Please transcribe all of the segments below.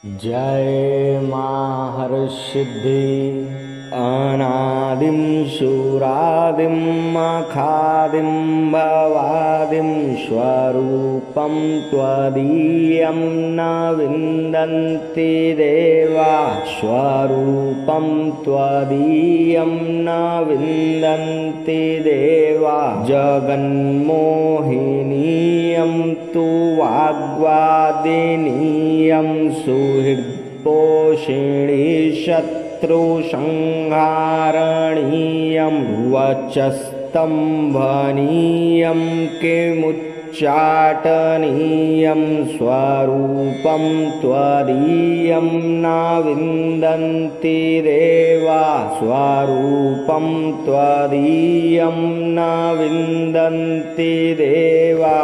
जय महर्षिद्धि अनादिं शूरादिं मखादिं भवादिं स्वरूपं त्वदीयं न विन्दन्ति देवा स्वरूपं त्वदीयं न विन्दन्ति देवा जगन्मोहिनीयं तु वाग्वादिनीयं सुहृद्पोषिणी शत्रुसंहारणीयं वचस्तम्भनीयं किमुच्चाटनीयं स्वरूपं त्वदीयं न विन्दन्ति देवा स्वरूपं त्वदीयं न विन्दन्ति देवा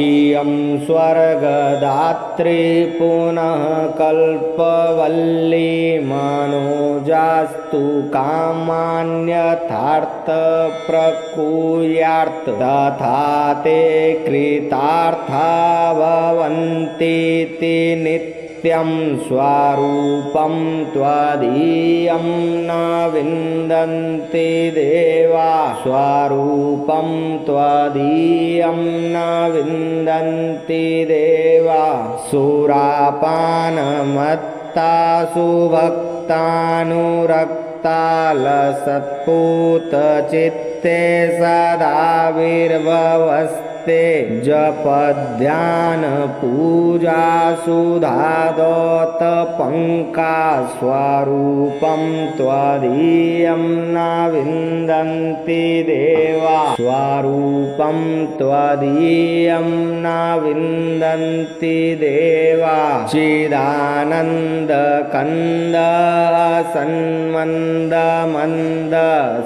इयं स्वर्गदात्री पुनः कल्पवल्ली मनोजास्तु कामान्यथार्थ प्रकुर्यात् तथा ते कृतार्था भवन्तीति नित्यं स्वरूपं त्वदीयं न विन्दन्ति देवा स्वरूपं त्वदीयं न विन्दन्ति देवा सुरापानमत्तासु भक्तानुरक्ता लसत्पूतचित्ते सदा विर्भवस्ते जपध्यानपूजा सुधादोतपङ्का स्वरूपं त्वदीयं न विन्दन्ति देवा स्वरूपं त्वदीयं न विन्दन्ति देवा चिदानन्दकन्द सन्मन्दमन्द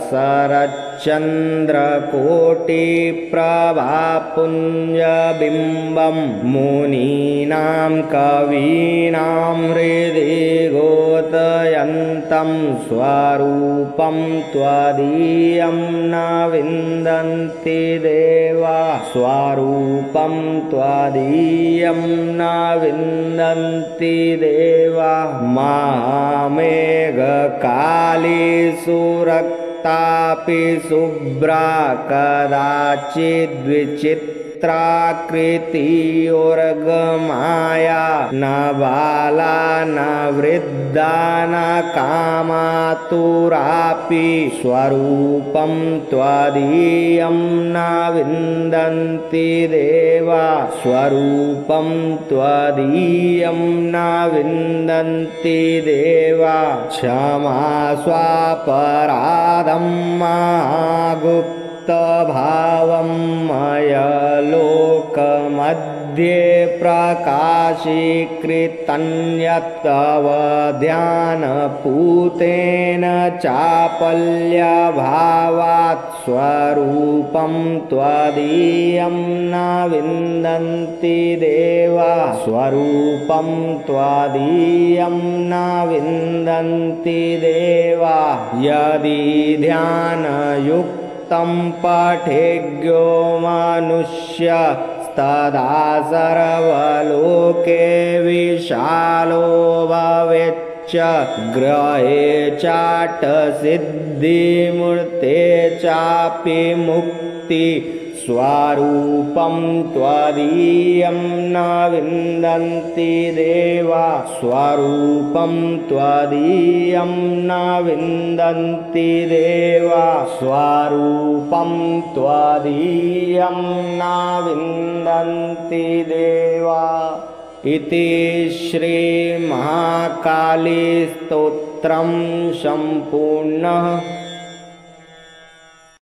शरच्चन्द्रकोटिप्रभापुञ्जबिम्बं मुनीनां कवीनां हृदि गोतयन्तं स्वरूपं त्वदीयं न विन्दन्ति देवा स्वरूपं त्वदीयं न विन्दन्ति देवा महामेघकालीसुरक्तापि शुभ्रा कदाचिद्विचित्राकृतियोर्गमाया न बाला न वृद्धा न कामातुरापि स्वरूपं त्वदीयं न विन्दन्ति देवा स्वरूपं त्वदीयं न विन्दन्ति देवा क्षमा स्वापराधं महागुप्तभावं मया लोकमध्ये प्रकाशीकृतं यत् तव ध्यानपूतेन चापल्यभावात् स्वरूपं त्वदीयं न विन्दन्ति देवा स्वरूपं त्वदीयं न विन्दन्ति देवा यदि ध्यानयुक्तं पठेज्ञो मनुष्य तदा सर्वलोके विशालो भवेच्च ग्रहे चाटसिद्धिमूर्ते चापि मुक्ति स्वरूपं त्वदीयं न विन्दन्ति देवा स्वरूपं त्वदीयं न विन्दन्ति देवा स्वरूपं त्वदीयं न विन्दन्ति देवा इति श्री महाकाली स्तोत्रं सम्पूर्णः।